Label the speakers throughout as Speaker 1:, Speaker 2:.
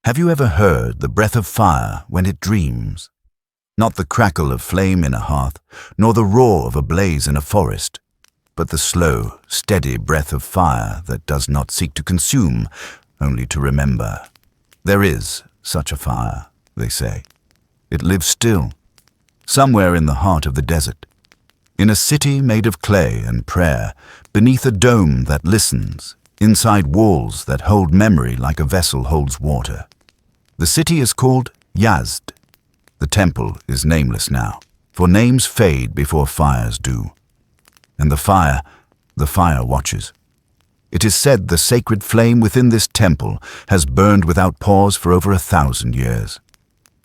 Speaker 1: Have you ever heard the breath of fire when it dreams? Not the crackle of flame in a hearth, nor the roar of a blaze in a forest, but the slow, steady breath of fire that does not seek to consume, only to remember. There is such a fire, they say. It lives still, somewhere in the heart of the desert, in a city made of clay and prayer, beneath a dome that listens, inside walls that hold memory like a vessel holds water. The city is called Yazd. The temple is nameless now, for names fade before fires do. And the fire watches. It is said the sacred flame within this temple has burned without pause for over 1,000 years,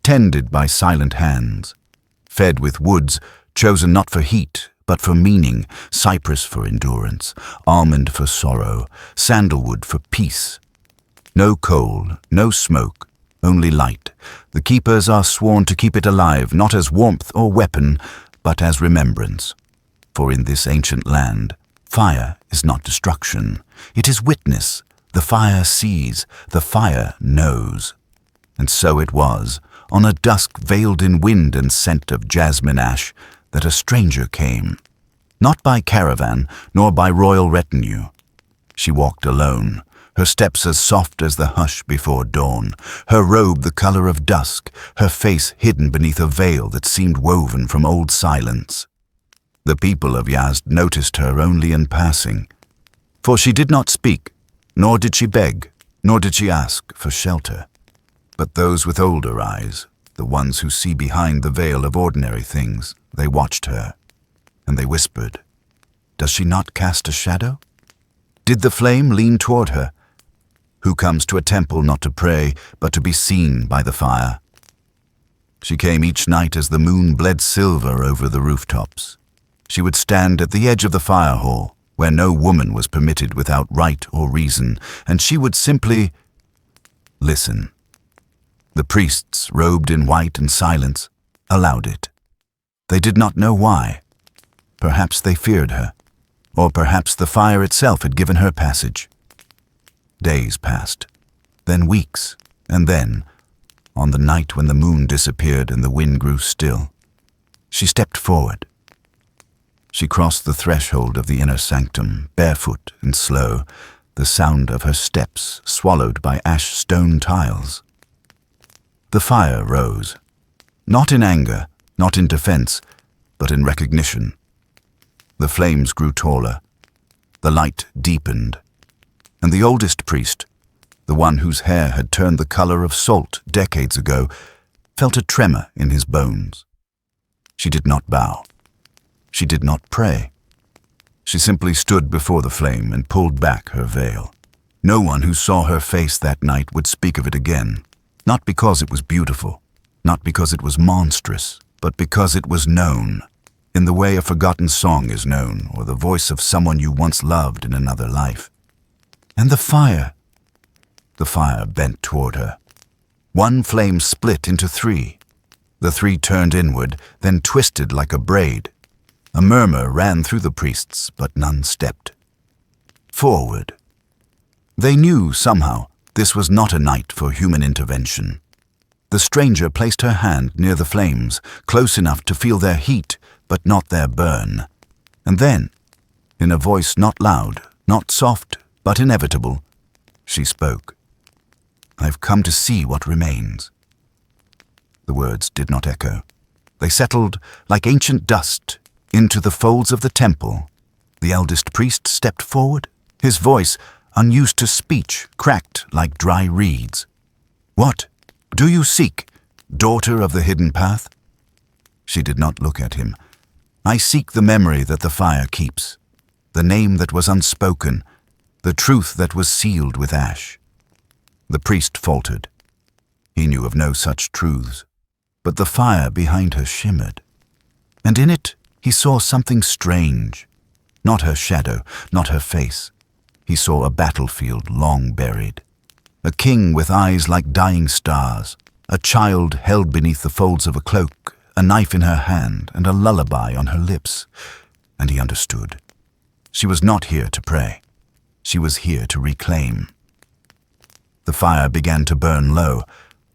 Speaker 1: tended by silent hands, fed with woods chosen not for heat, but for meaning, cypress for endurance, almond for sorrow, sandalwood for peace. No coal, no smoke, only light. The keepers are sworn to keep it alive, not as warmth or weapon, but as remembrance. For in this ancient land, fire is not destruction. It is witness. The fire sees, the fire knows. And so it was, on a dusk veiled in wind and scent of jasmine ash, that a stranger came, not by caravan, nor by royal retinue. She walked alone, her steps as soft as the hush before dawn, her robe the color of dusk, her face hidden beneath a veil that seemed woven from old silence. The people of Yazd noticed her only in passing, for she did not speak, nor did she beg, nor did she ask for shelter. But those with older eyes, the ones who see behind the veil of ordinary things, they watched her, and they whispered, "Does she not cast a shadow? Did the flame lean toward her? Who comes to a temple not to pray, but to be seen by the fire?" She came each night as the moon bled silver over the rooftops. She would stand at the edge of the fire hall, where no woman was permitted without right or reason, and she would simply listen. The priests, robed in white and silence, allowed it. They did not know why. Perhaps they feared her, or perhaps the fire itself had given her passage. Days passed, then weeks, and then, on the night when the moon disappeared and the wind grew still, she stepped forward. She crossed the threshold of the inner sanctum, barefoot and slow, the sound of her steps swallowed by ash stone tiles. The fire rose, not in anger, not in defense, but in recognition. The flames grew taller, the light deepened, and the oldest priest, the one whose hair had turned the color of salt decades ago, felt a tremor in his bones. She did not bow. She did not pray. She simply stood before the flame and pulled back her veil. No one who saw her face that night would speak of it again, not because it was beautiful, not because it was monstrous, but because it was known, in the way a forgotten song is known, or the voice of someone you once loved in another life. And the fire bent toward her. One flame split into 3. The 3 turned inward, then twisted like a braid. A murmur ran through the priests, but none stepped. Forward. They knew somehow this was not a night for human intervention. The stranger placed her hand near the flames, close enough to feel their heat, but not their burn. And then, in a voice not loud, not soft, but inevitable, she spoke. "I've come to see what remains." The words did not echo. They settled like ancient dust into the folds of the temple. The eldest priest stepped forward, his voice, unused to speech, cracked like dry reeds. "What do you seek, daughter of the hidden path?" She did not look at him. "I seek the memory that the fire keeps, the name that was unspoken, the truth that was sealed with ash." The priest faltered. He knew of no such truths, but the fire behind her shimmered, and in it he saw something strange. Not her shadow, not her face. He saw a battlefield long buried, a king with eyes like dying stars, a child held beneath the folds of a cloak, a knife in her hand and a lullaby on her lips. And he understood. She was not here to pray. She was here to reclaim. The fire began to burn low,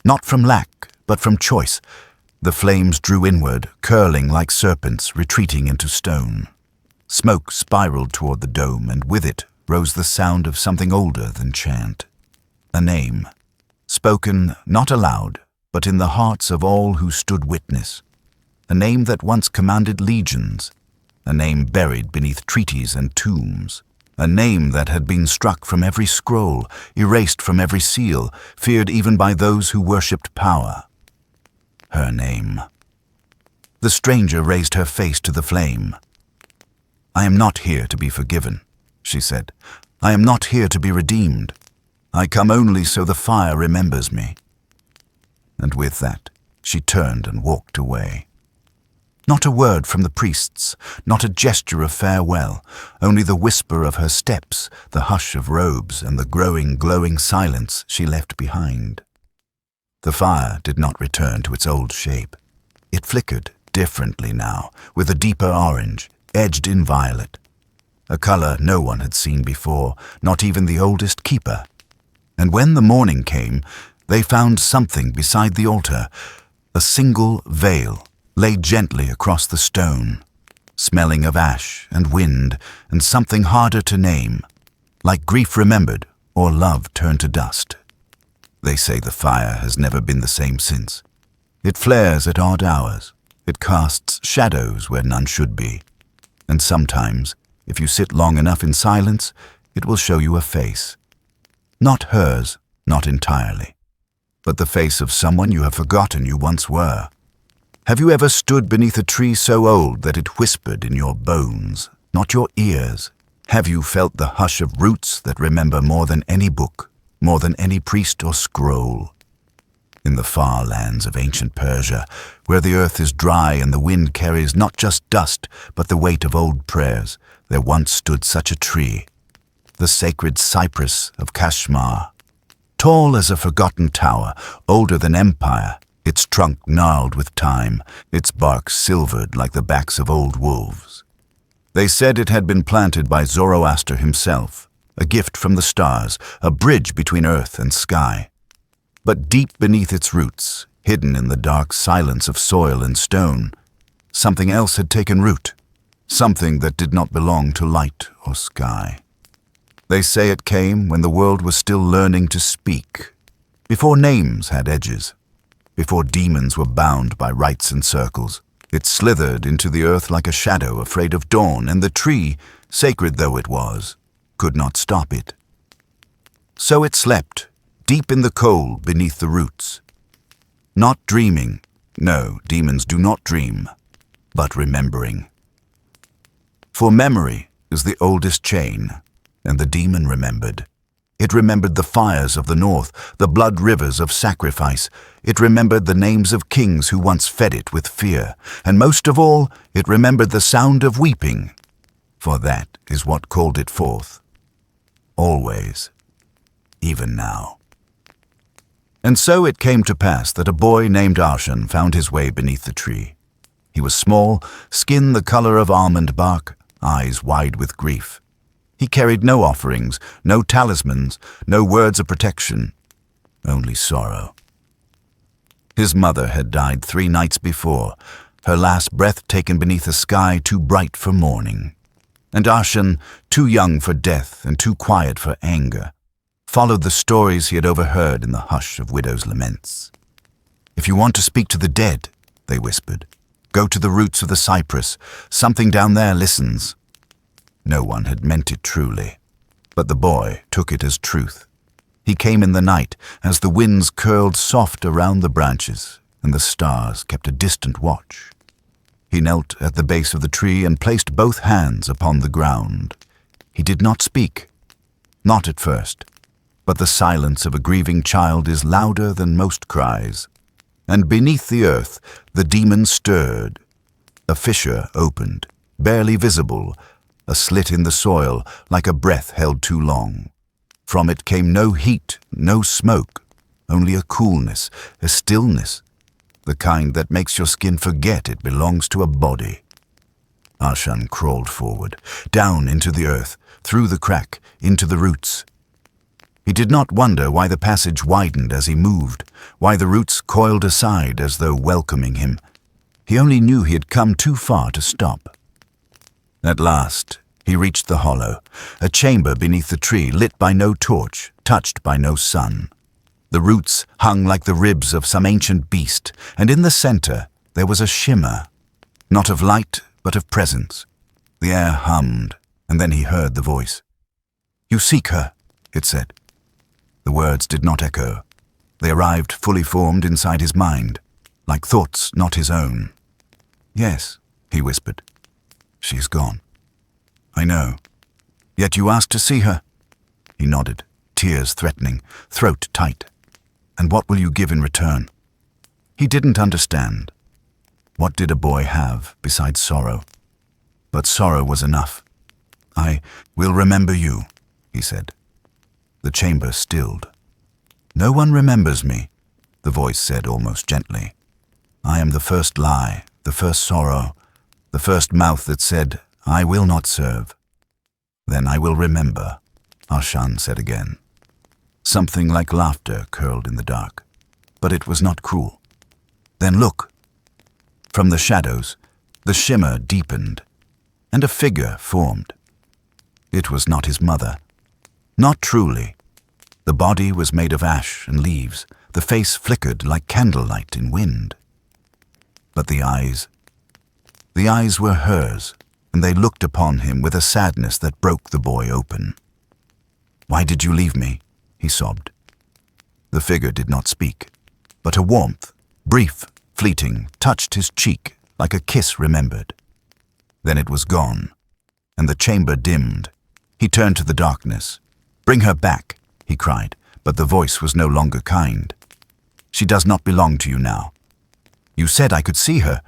Speaker 1: not from lack, but from choice. The flames drew inward, curling like serpents retreating into stone. Smoke spiraled toward the dome, and with it rose the sound of something older than chant. A name, spoken not aloud, but in the hearts of all who stood witness. A name that once commanded legions, a name buried beneath treaties and tombs, a name that had been struck from every scroll, erased from every seal, feared even by those who worshipped power. Her name. The stranger raised her face to the flame. "I am not here to be forgiven," she said. "I am not here to be redeemed. I come only so the fire remembers me." And with that, she turned and walked away. Not a word from the priests, not a gesture of farewell, only the whisper of her steps, the hush of robes, and the growing, glowing silence she left behind. The fire did not return to its old shape. It flickered differently now, with a deeper orange, edged in violet. A color no one had seen before, not even the oldest keeper. And when the morning came, they found something beside the altar, a single veil laid gently across the stone, smelling of ash and wind and something harder to name, like grief remembered or love turned to dust. They say the fire has never been the same since. It flares at odd hours. It casts shadows where none should be. And sometimes, if you sit long enough in silence, it will show you a face. Not hers, not entirely, but the face of someone you have forgotten you once were. Have you ever stood beneath a tree so old that it whispered in your bones, not your ears? Have you felt the hush of roots that remember more than any book, more than any priest or scroll? In the far lands of ancient Persia, where the earth is dry and the wind carries not just dust, but the weight of old prayers, there once stood such a tree, the sacred cypress of Kashmir. Tall as a forgotten tower, older than empire, its trunk gnarled with time, its bark silvered like the backs of old wolves. They said it had been planted by Zoroaster himself, a gift from the stars, a bridge between earth and sky. But deep beneath its roots, hidden in the dark silence of soil and stone, something else had taken root, something that did not belong to light or sky. They say it came when the world was still learning to speak, before names had edges, before demons were bound by rites and circles. It slithered into the earth like a shadow afraid of dawn, and the tree, sacred though it was, could not stop it. So it slept, deep in the cold beneath the roots. Not dreaming, no, demons do not dream, but remembering. For memory is the oldest chain, and the demon remembered. It remembered the fires of the north, the blood rivers of sacrifice. It remembered the names of kings who once fed it with fear. And most of all, it remembered the sound of weeping, for that is what called it forth. Always, even now. And so it came to pass that a boy named Ahriman found his way beneath the tree. He was small, skin the color of almond bark, eyes wide with grief. He carried no offerings, no talismans, no words of protection, only sorrow. His mother had died 3 nights before, her last breath taken beneath a sky too bright for mourning. And Ahriman, too young for death and too quiet for anger, followed the stories he had overheard in the hush of widows' laments. "If you want to speak to the dead," they whispered, "go to the roots of the cypress. Something down there listens." No one had meant it truly, but the boy took it as truth. He came in the night as the winds curled soft around the branches and the stars kept a distant watch. He knelt at the base of the tree and placed both hands upon the ground. He did not speak, not at first, but the silence of a grieving child is louder than most cries. And beneath the earth the demon stirred. A fissure opened, barely visible, a slit in the soil like a breath held too long. From it came no heat, no smoke, only a coolness, a stillness, the kind that makes your skin forget it belongs to a body. Ahriman crawled forward, down into the earth, through the crack, into the roots. He did not wonder why the passage widened as he moved, why the roots coiled aside as though welcoming him. He only knew he had come too far to stop. At last, he reached the hollow, a chamber beneath the tree lit by no torch, touched by no sun. The roots hung like the ribs of some ancient beast, and in the center there was a shimmer, not of light but of presence. The air hummed, and then he heard the voice. "You seek her," it said. The words did not echo. They arrived fully formed inside his mind, like thoughts not his own. "Yes," he whispered. "She's gone." "I know. Yet you asked to see her?" He nodded, tears threatening, throat tight. "And what will you give in return?" He didn't understand. What did a boy have besides sorrow? But sorrow was enough. "I will remember you," he said. The chamber stilled. "No one remembers me," the voice said almost gently. "I am the first lie, the first sorrow, the first mouth that said, 'I will not serve.' Then I will remember," Ahriman said again. Something like laughter curled in the dark, but it was not cruel. "Then look." From the shadows, the shimmer deepened, and a figure formed. It was not his mother. Not truly. The body was made of ash and leaves, the face flickered like candlelight in wind. But the eyes were hers, and they looked upon him with a sadness that broke the boy open. "Why did you leave me?" he sobbed. The figure did not speak, but a warmth, brief, fleeting, touched his cheek like a kiss remembered. Then it was gone, and the chamber dimmed. He turned to the darkness. "Bring her back," he cried, but the voice was no longer kind. "She does not belong to you now. You said I could see her,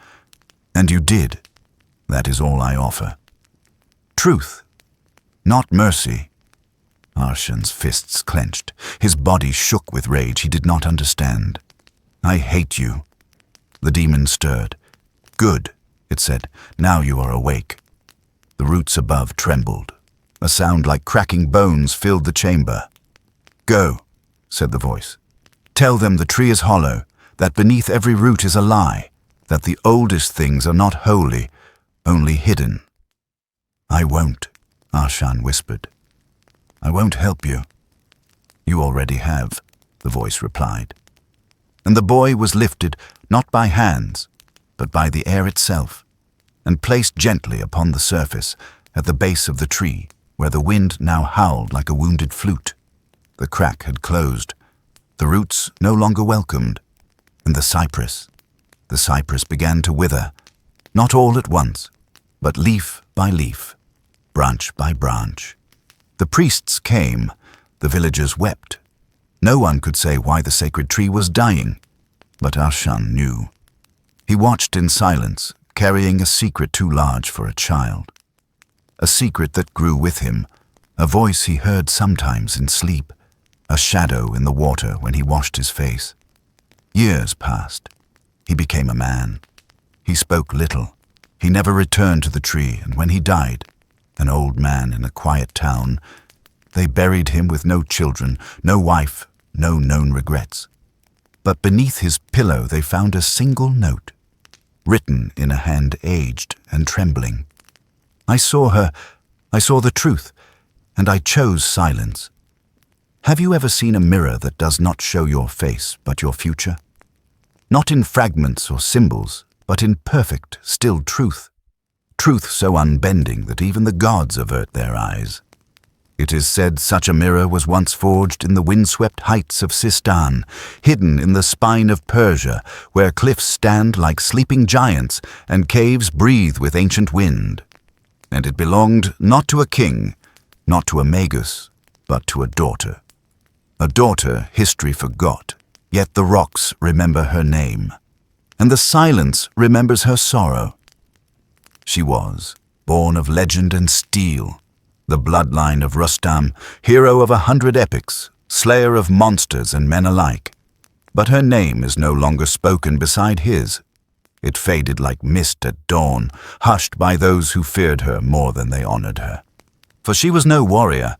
Speaker 1: and you did. That is all I offer. Truth, not mercy." Ahriman's fists clenched. His body shook with rage. He did not understand. "I hate you." The demon stirred. "Good," it said. "Now you are awake." The roots above trembled. A sound like cracking bones filled the chamber. "Go," said the voice. "Tell them the tree is hollow, that beneath every root is a lie, that the oldest things are not holy, only hidden." "I won't," Ahriman whispered. "I won't help you." "You already have," the voice replied. And the boy was lifted not by hands, but by the air itself, and placed gently upon the surface at the base of the tree, where the wind now howled like a wounded flute. The crack had closed, the roots no longer welcomed, and the cypress began to wither, not all at once, but leaf by leaf, branch by branch. The priests came, the villagers wept. No one could say why the sacred tree was dying, but Ahriman knew. He watched in silence, carrying a secret too large for a child. A secret that grew with him, a voice he heard sometimes in sleep, a shadow in the water when he washed his face. Years passed. He became a man. He spoke little. He never returned to the tree, and when he died, an old man in a quiet town, they buried him with no children, no wife, no known regrets. But beneath his pillow they found a single note, written in a hand aged and trembling. I saw her, I saw the truth, and I chose silence. Have you ever seen a mirror that does not show your face but your future? Not in fragments or symbols, but in perfect, still truth. Truth so unbending that even the gods avert their eyes. It is said such a mirror was once forged in the windswept heights of Sistan, hidden in the spine of Persia, where cliffs stand like sleeping giants and caves breathe with ancient wind. And it belonged not to a king, not to a magus, but to a daughter. A daughter history forgot, yet the rocks remember her name, and the silence remembers her sorrow. She was born of legend and steel, the bloodline of Rostam, hero of 100 epics, slayer of monsters and men alike. But her name is no longer spoken beside his. It faded like mist at dawn, hushed by those who feared her more than they honored her. For she was no warrior,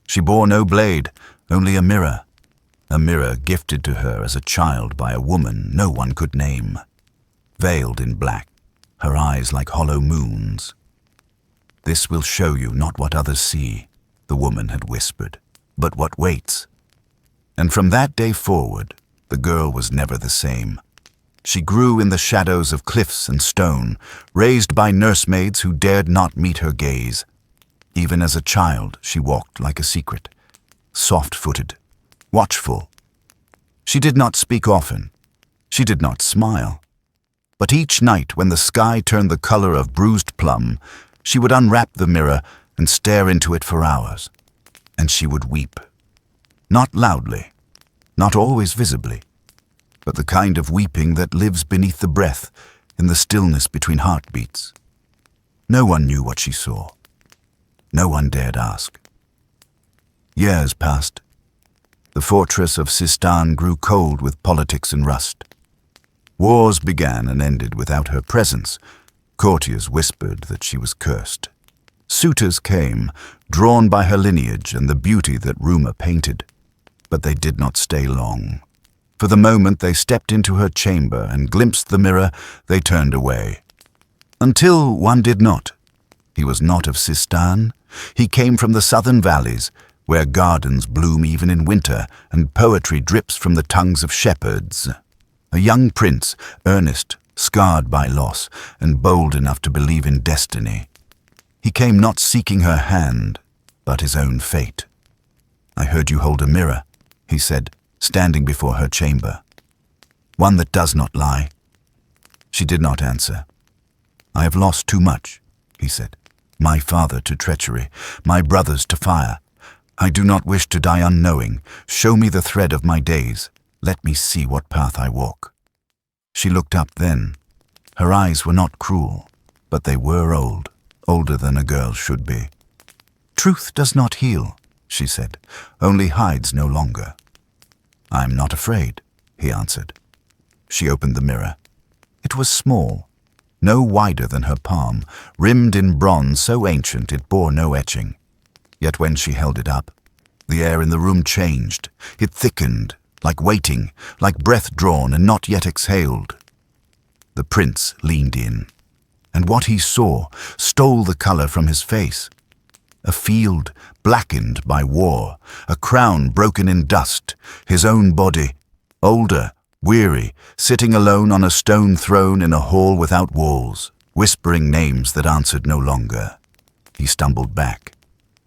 Speaker 1: she bore no blade, Only a mirror gifted to her as a child by a woman no one could name, veiled in black, her eyes like hollow moons. "This will show you not what others see," the woman had whispered, "but what waits." And from that day forward, the girl was never the same. She grew in the shadows of cliffs and stone, raised by nursemaids who dared not meet her gaze. Even as a child, she walked like a secret, soft-footed, watchful. She did not speak often. She did not smile. But each night when the sky turned the color of bruised plum, she would unwrap the mirror and stare into it for hours. And she would weep. Not loudly, not always visibly, but the kind of weeping that lives beneath the breath, in the stillness between heartbeats. No one knew what she saw. No one dared ask. Years passed. The fortress of Sistan grew cold with politics and rust. Wars began and ended without her presence. Courtiers whispered that she was cursed. Suitors came, drawn by her lineage and the beauty that rumor painted. But they did not stay long. For the moment they stepped into her chamber and glimpsed the mirror, they turned away. Until one did not. He was not of Sistan. He came from the southern valleys, where gardens bloom even in winter and poetry drips from the tongues of shepherds. A young prince, earnest, scarred by loss, and bold enough to believe in destiny. He came not seeking her hand, but his own fate. "I heard you hold a mirror," he said, standing before her chamber. "One that does not lie." She did not answer. "I have lost too much," he said. "My father to treachery, my brothers to fire. I do not wish to die unknowing. Show me the thread of my days. Let me see what path I walk." She looked up then. Her eyes were not cruel, but they were old, older than a girl should be. "Truth does not heal," she said, "only hides no longer." "I am not afraid," he answered. She opened the mirror. It was small, no wider than her palm, rimmed in bronze so ancient it bore no etching. Yet when she held it up, the air in the room changed. It thickened, like waiting, like breath drawn and not yet exhaled. The prince leaned in, and what he saw stole the color from his face. A field blackened by war, a crown broken in dust, his own body, older, weary, sitting alone on a stone throne in a hall without walls, whispering names that answered no longer. He stumbled back.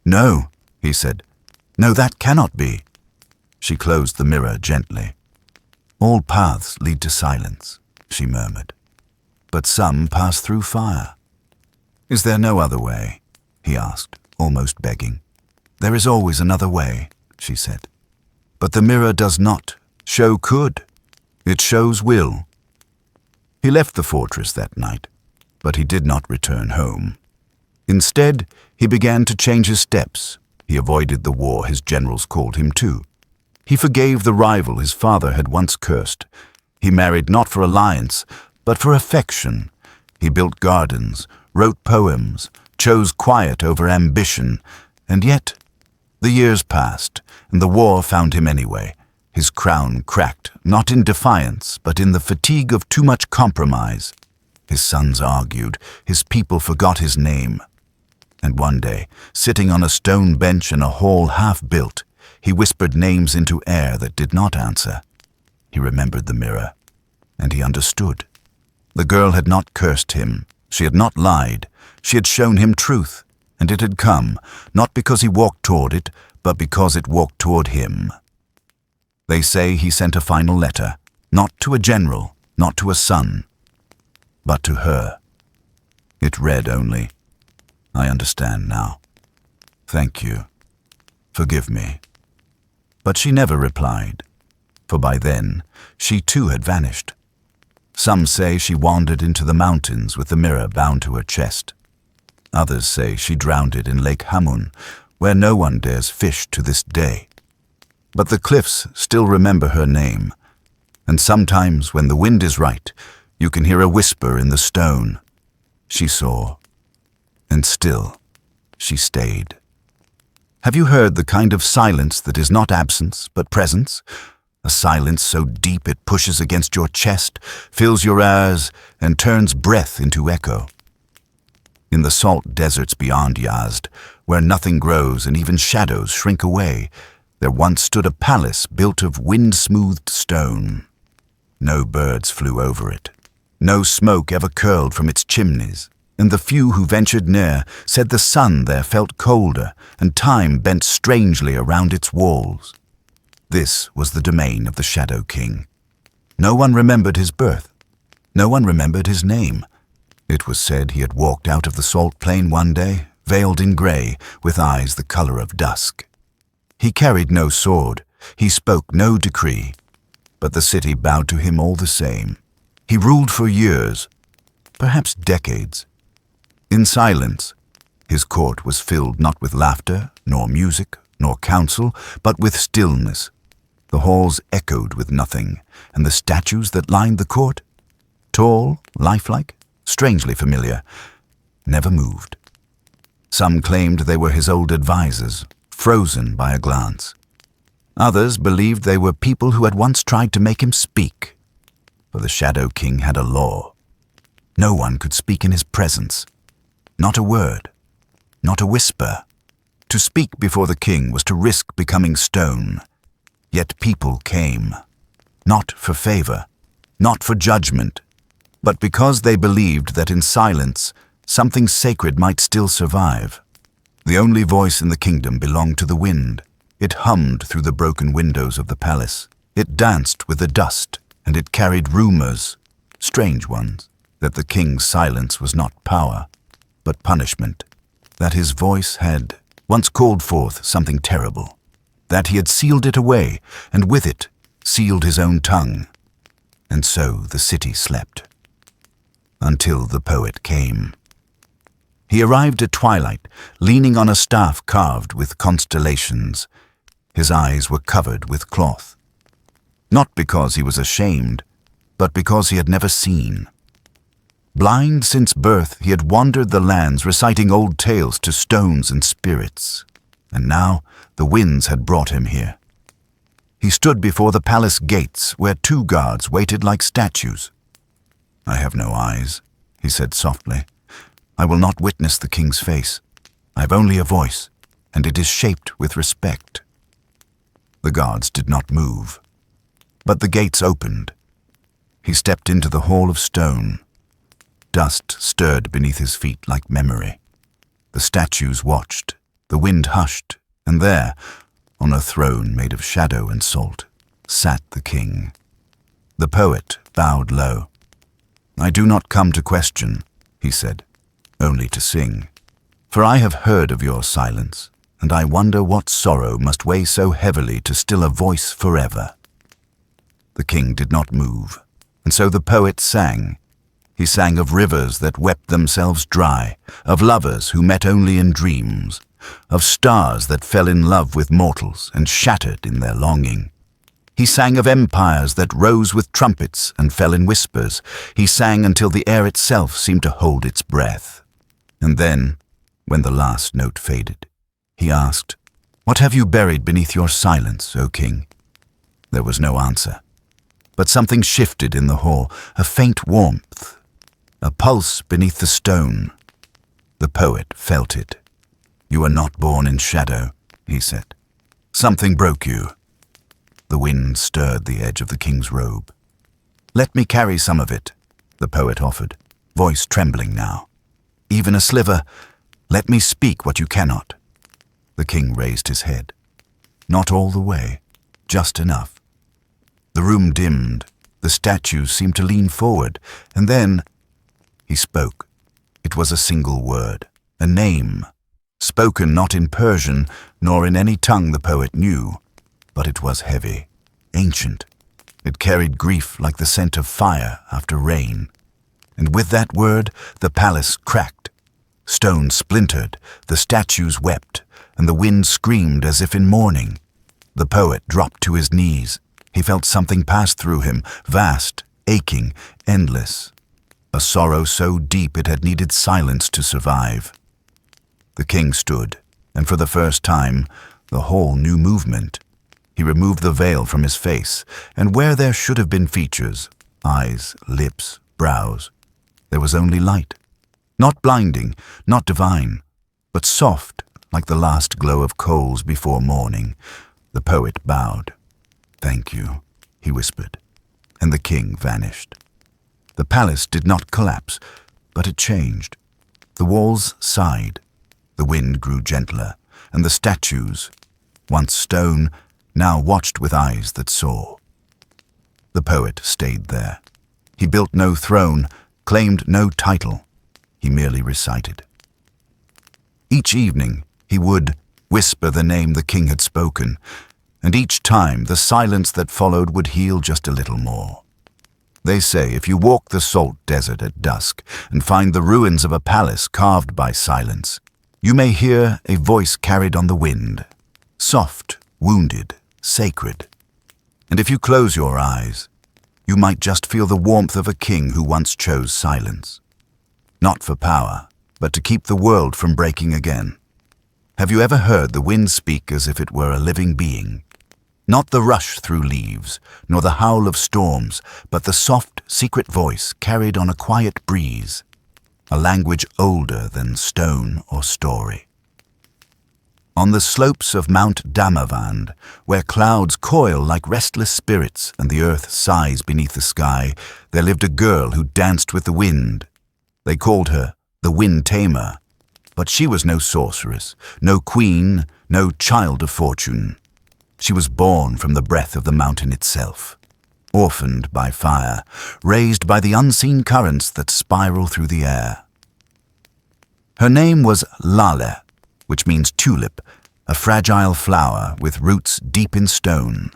Speaker 1: "No," he said. "No, that cannot be." She closed the mirror gently. "All paths lead to silence," she murmured. "But some pass through fire." "Is there no other way?" he asked, almost begging. "There is always another way," she said. "But the mirror does not show could. It shows will." He left the fortress that night, but he did not return home. Instead, he began to change his steps. He avoided the war his generals called him to. He forgave the rival his father had once cursed. He married not for alliance, but for affection. He built gardens, wrote poems, chose quiet over ambition, and yet the years passed, and the war found him anyway. His crown cracked, not in defiance, but in the fatigue of too much compromise. His sons argued, his people forgot his name. And one day, sitting on a stone bench in a hall half-built, he whispered names into air that did not answer. He remembered the mirror, and he understood. The girl had not cursed him. She had not lied. She had shown him truth, and it had come, not because he walked toward it, but because it walked toward him. They say he sent a final letter, not to a general, not to a son, but to her. It read only, "I understand now. Thank you. Forgive me." But she never replied, for by then she too had vanished. Some say she wandered into the mountains with the mirror bound to her chest. Others say she drowned it in Lake Hamun, where no one dares fish to this day. But the cliffs still remember her name, and sometimes when the wind is right, you can hear a whisper in the stone. She saw, and still she stayed. Have you heard the kind of silence that is not absence, but presence? A silence so deep it pushes against your chest, fills your ears, and turns breath into echo. In the salt deserts beyond Yazd, where nothing grows and even shadows shrink away, there once stood a palace built of wind-smoothed stone. No birds flew over it. No smoke ever curled from its chimneys, and the few who ventured near said the sun there felt colder and time bent strangely around its walls. This was the domain of the Shadow King. No one remembered his birth. No one remembered his name. It was said he had walked out of the salt plain one day, veiled in grey, with eyes the colour of dusk. He carried no sword, he spoke no decree, but the city bowed to him all the same. He ruled for years, perhaps decades. In silence, his court was filled not with laughter, nor music, nor counsel, but with stillness. The halls echoed with nothing, and the statues that lined the court, tall, lifelike, strangely familiar, never moved. Some claimed they were his old advisers, frozen by a glance. Others believed they were people who had once tried to make him speak, for the Shadow King had a law. No one could speak in his presence. Not a word, not a whisper. To speak before the king was to risk becoming stone. Yet people came, not for favor, not for judgment, but because they believed that in silence something sacred might still survive. The only voice in the kingdom belonged to the wind. It hummed through the broken windows of the palace. It danced with the dust, and it carried rumors, strange ones, that the king's silence was not power, but punishment, that his voice had once called forth something terrible, that he had sealed it away, and with it sealed his own tongue. And so the city slept. Until the poet came. He arrived at twilight, leaning on a staff carved with constellations. His eyes were covered with cloth. Not because he was ashamed, but because he had never seen. Blind since birth, he had wandered the lands reciting old tales to stones and spirits, and now the winds had brought him here. He stood before the palace gates where 2 guards waited like statues. "I have no eyes," he said softly. "I will not witness the king's face. I have only a voice, and it is shaped with respect." The guards did not move, but the gates opened. He stepped into the hall of stone. Dust stirred beneath his feet like memory. The statues watched, the wind hushed, and there, on a throne made of shadow and salt, sat the king. The poet bowed low. "I do not come to question," he said, "only to sing. For I have heard of your silence, and I wonder what sorrow must weigh so heavily to still a voice forever." The king did not move, and so the poet sang. He sang of rivers that wept themselves dry, of lovers who met only in dreams, of stars that fell in love with mortals and shattered in their longing. He sang of empires that rose with trumpets and fell in whispers. He sang until the air itself seemed to hold its breath. And then, when the last note faded, he asked, "What have you buried beneath your silence, O king?" There was no answer. But something shifted in the hall, a faint warmth, a pulse beneath the stone. The poet felt it. "You are not born in shadow," he said. "Something broke you." The wind stirred the edge of the king's robe. "Let me carry some of it," the poet offered, voice trembling now. "Even a sliver. Let me speak what you cannot." The king raised his head. Not all the way, just enough. The room dimmed. The statues seemed to lean forward, and then he spoke. It was a single word, a name, spoken not in Persian, nor in any tongue the poet knew, but it was heavy, ancient. It carried grief like the scent of fire after rain. And with that word, the palace cracked. Stone splintered, the statues wept, and the wind screamed as if in mourning. The poet dropped to his knees. He felt something pass through him, vast, aching, endless. A sorrow so deep it had needed silence to survive. The king stood, and for the first time, the whole new movement. He removed the veil from his face, and where there should have been features, eyes, lips, brows, there was only light. Not blinding, not divine, but soft, like the last glow of coals before morning. The poet bowed. "Thank you," he whispered, and the king vanished. The palace did not collapse, but it changed. The walls sighed, the wind grew gentler, and the statues, once stone, now watched with eyes that saw. The poet stayed there. He built no throne, claimed no title. He merely recited. Each evening, he would whisper the name the king had spoken, and each time the silence that followed would heal just a little more. They say if you walk the salt desert at dusk and find the ruins of a palace carved by silence, you may hear a voice carried on the wind, soft, wounded, sacred. And if you close your eyes, you might just feel the warmth of a king who once chose silence. Not for power, but to keep the world from breaking again. Have you ever heard the wind speak as if it were a living being? Not the rush through leaves, nor the howl of storms, but the soft, secret voice carried on a quiet breeze, a language older than stone or story. On the slopes of Mount Damavand, where clouds coil like restless spirits and the earth sighs beneath the sky, there lived a girl who danced with the wind. They called her the Wind Tamer, but she was no sorceress, no queen, no child of fortune. She was born from the breath of the mountain itself, orphaned by fire, raised by the unseen currents that spiral through the air. Her name was Lale, which means tulip, a fragile flower with roots deep in stone.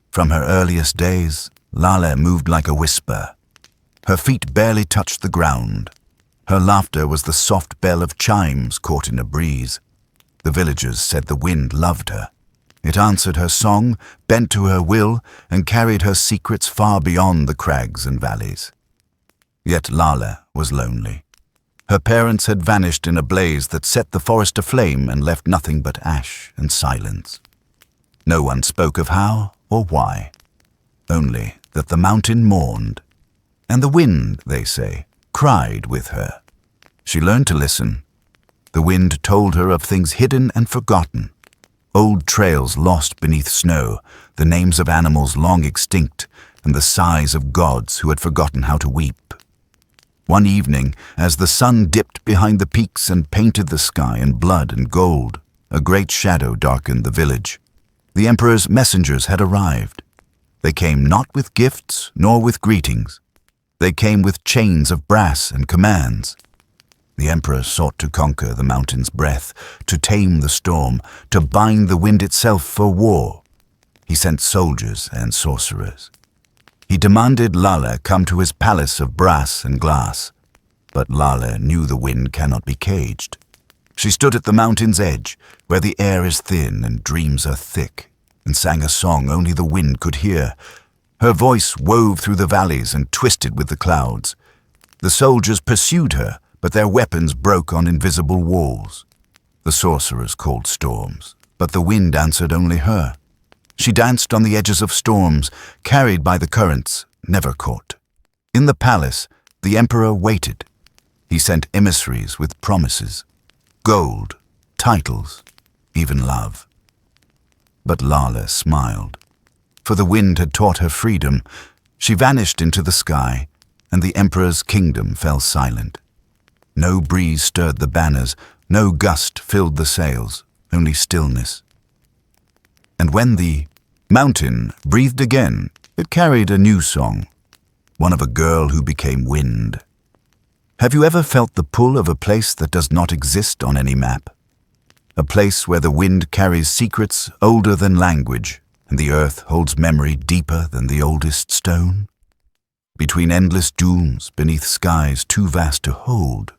Speaker 1: From her earliest days, Lale moved like a whisper. Her feet barely touched the ground. Her laughter was the soft bell of chimes caught in a breeze. The villagers said the wind loved her. It answered her song, bent to her will, and carried her secrets far beyond the crags and valleys. Yet Lale was lonely. Her parents had vanished in a blaze that set the forest aflame and left nothing but ash and silence. No one spoke of how or why, only that the mountain mourned, and the wind, they say, cried with her. She learned to listen. The wind told her of things hidden and forgotten, old trails lost beneath snow, the names of animals long extinct, and the sighs of gods who had forgotten how to weep. One evening, as the sun dipped behind the peaks and painted the sky in blood and gold, a great shadow darkened the village. The emperor's messengers had arrived. They came not with gifts nor with greetings. They came with chains of brass and commands. The emperor sought to conquer the mountain's breath, to tame the storm, to bind the wind itself for war. He sent soldiers and sorcerers. He demanded Lale come to his palace of brass and glass. But Lale knew the wind cannot be caged. She stood at the mountain's edge, where the air is thin and dreams are thick, and sang a song only the wind could hear. Her voice wove through the valleys and twisted with the clouds. The soldiers pursued her, but their weapons broke on invisible walls. The sorcerers called storms, but the wind answered only her. She danced on the edges of storms, carried by the currents, never caught. In the palace, the emperor waited. He sent emissaries with promises, gold, titles, even love. But Lale smiled, for the wind had taught her freedom. She vanished into the sky, and the emperor's kingdom fell silent. No breeze stirred the banners, no gust filled the sails, only stillness. And when the mountain breathed again, it carried a new song, one of a girl who became wind. Have you ever felt the pull of a place that does not exist on any map? A place where the wind carries secrets older than language, and the earth holds memory deeper than the oldest stone? Between endless dunes, beneath skies too vast to hold,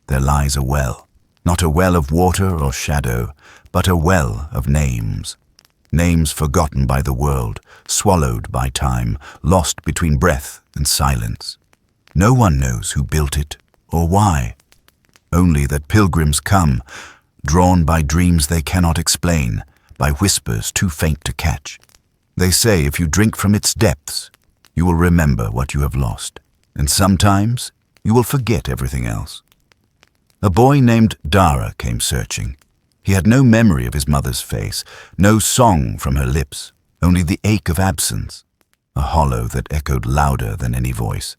Speaker 1: there lies a well, not a well of water or shadow, but a well of names. Names forgotten by the world, swallowed by time, lost between breath and silence. No one knows who built it or why. Only that pilgrims come, drawn by dreams they cannot explain, by whispers too faint to catch. They say if you drink from its depths, you will remember what you have lost, and sometimes you will forget everything else. A boy named Dara came searching. He had no memory of his mother's face, no song from her lips, only the ache of absence, a hollow that echoed louder than any voice.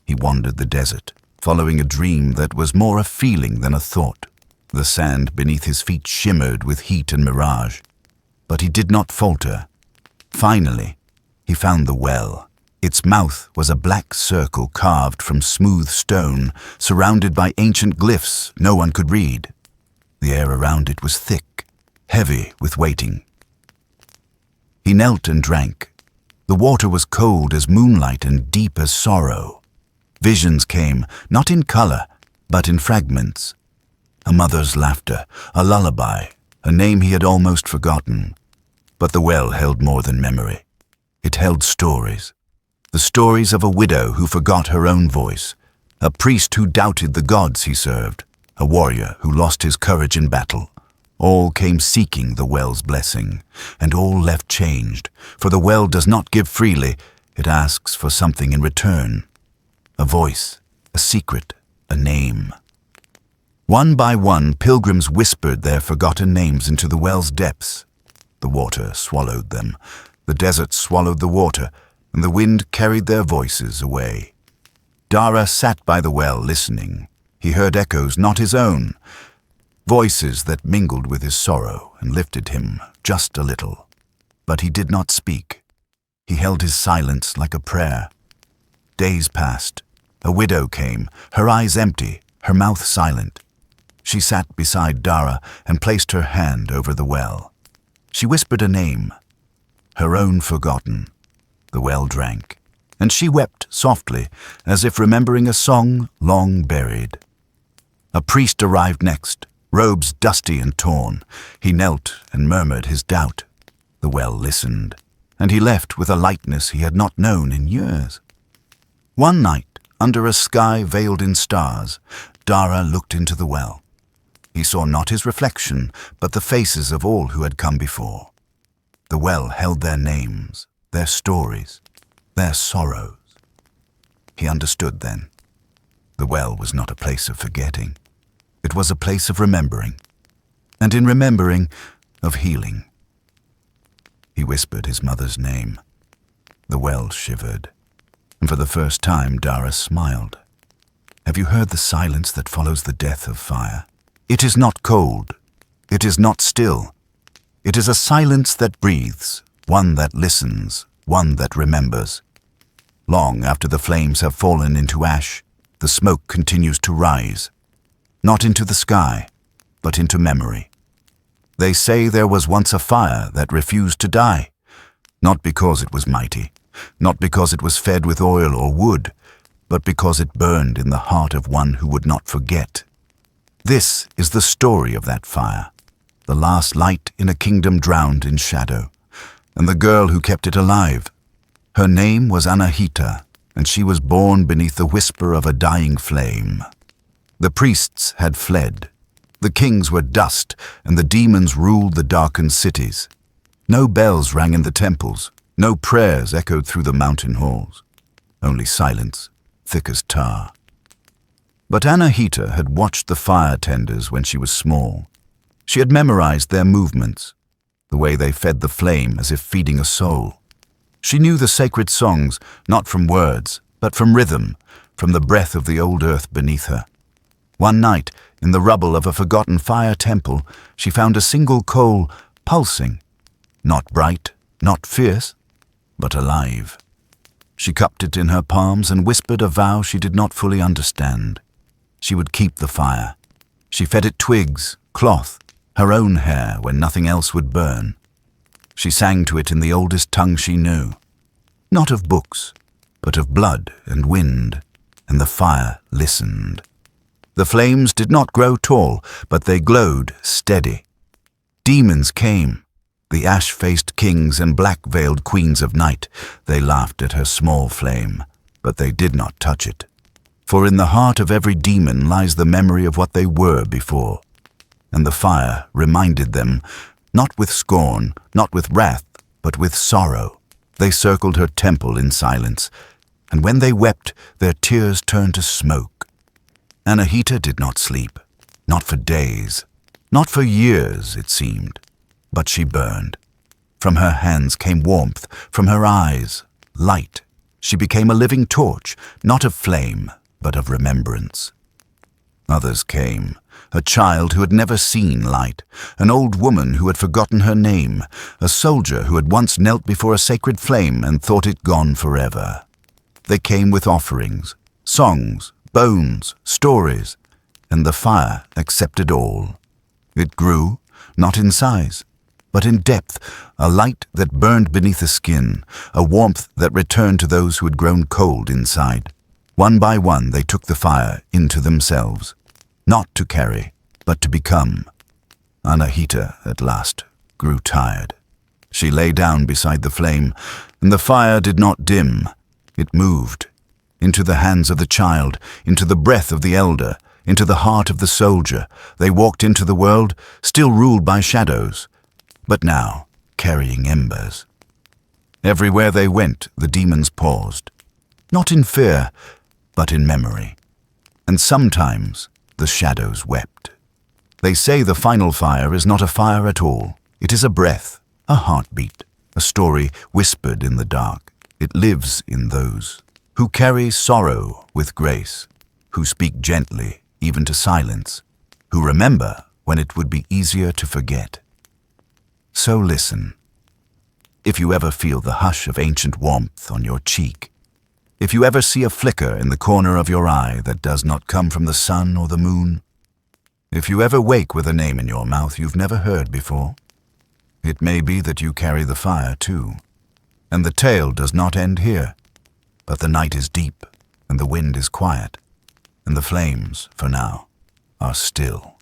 Speaker 1: He wandered the desert, following a dream that was more a feeling than a thought. The sand beneath his feet shimmered with heat and mirage, but he did not falter. Finally, he found the well. Its mouth was a black circle carved from smooth stone, surrounded by ancient glyphs no one could read. The air around it was thick, heavy with waiting. He knelt and drank. The water was cold as moonlight and deep as sorrow. Visions came, not in color, but in fragments. A mother's laughter, a lullaby, a name he had almost forgotten. But the well held more than memory. It held stories. The stories of a widow who forgot her own voice, a priest who doubted the gods he served, a warrior who lost his courage in battle. All came seeking the well's blessing, and all left changed, for the well does not give freely, it asks for something in return. A voice, a secret, a name. One by one, pilgrims whispered their forgotten names into the well's depths. The water swallowed them, the desert swallowed the water, and the wind carried their voices away. Dara sat by the well listening. He heard echoes not his own, voices that mingled with his sorrow and lifted him just a little. But he did not speak. He held his silence like a prayer. Days passed. A widow came, her eyes empty, her mouth silent. She sat beside Dara and placed her hand over the well. She whispered a name, her own forgotten. The well drank, and she wept softly, as if remembering a song long buried. A priest arrived next, robes dusty and torn. He knelt and murmured his doubt. The well listened, and he left with a lightness he had not known in years. One night, under a sky veiled in stars, Dara looked into the well. He saw not his reflection, but the faces of all who had come before. The well held their names, their stories, their sorrows. He understood then. The well was not a place of forgetting. It was a place of remembering, and in remembering, of healing. He whispered his mother's name. The well shivered, and for the first time Dara smiled. Have you heard the silence that follows the death of fire? It is not cold. It is not still. It is a silence that breathes, one that listens, one that remembers. Long after the flames have fallen into ash, the smoke continues to rise, not into the sky, but into memory. They say there was once a fire that refused to die, not because it was mighty, not because it was fed with oil or wood, but because it burned in the heart of one who would not forget. This is the story of that fire, the last light in a kingdom drowned in shadow, and the girl who kept it alive. Her name was Anahita, and she was born beneath the whisper of a dying flame. The priests had fled. The kings were dust, and the demons ruled the darkened cities. No bells rang in the temples, no prayers echoed through the mountain halls. Only silence, thick as tar. But Anahita had watched the fire tenders when she was small. She had memorized their movements, the way they fed the flame as if feeding a soul. She knew the sacred songs, not from words, but from rhythm, from the breath of the old earth beneath her. One night, in the rubble of a forgotten fire temple, she found a single coal pulsing, not bright, not fierce, but alive. She cupped it in her palms and whispered a vow she did not fully understand. She would keep the fire. She fed it twigs, cloth, her own hair when nothing else would burn. She sang to it in the oldest tongue she knew, not of books, but of blood and wind, and the fire listened. The flames did not grow tall, but they glowed steady. Demons came, the ash-faced kings and black-veiled queens of night. They laughed at her small flame, but they did not touch it. For in the heart of every demon lies the memory of what they were before. and the fire reminded them, not with scorn, not with wrath, but with sorrow. They circled her temple in silence, and when they wept, their tears turned to smoke. Anahita did not sleep, not for days, not for years, it seemed, but she burned. From her hands came warmth, from her eyes, light. She became a living torch, not of flame, but of remembrance. Others came, a child who had never seen light, an old woman who had forgotten her name, a soldier who had once knelt before a sacred flame and thought it gone forever. They came with offerings, songs, bones, stories, and the fire accepted all. It grew, not in size, but in depth, a light that burned beneath the skin, a warmth that returned to those who had grown cold inside. One by one they took the fire into themselves, not to carry, but to become. Anahita, at last, grew tired. She lay down beside the flame, and the fire did not dim. It moved, into the hands of the child, into the breath of the elder, into the heart of the soldier. They walked into the world, still ruled by shadows, but now carrying embers. Everywhere they went, the demons paused, not in fear, but in memory. And sometimes the shadows wept. They say the final fire is not a fire at all. It is a breath, a heartbeat, a story whispered in the dark. It lives in those who carry sorrow with grace, who speak gently, even to silence, who remember when it would be easier to forget. So listen. If you ever feel the hush of ancient warmth on your cheek, if you ever see a flicker in the corner of your eye that does not come from the sun or the moon, if you ever wake with a name in your mouth you've never heard before, it may be that you carry the fire too. And the tale does not end here, but the night is deep, and the wind is quiet, and the flames, for now, are still.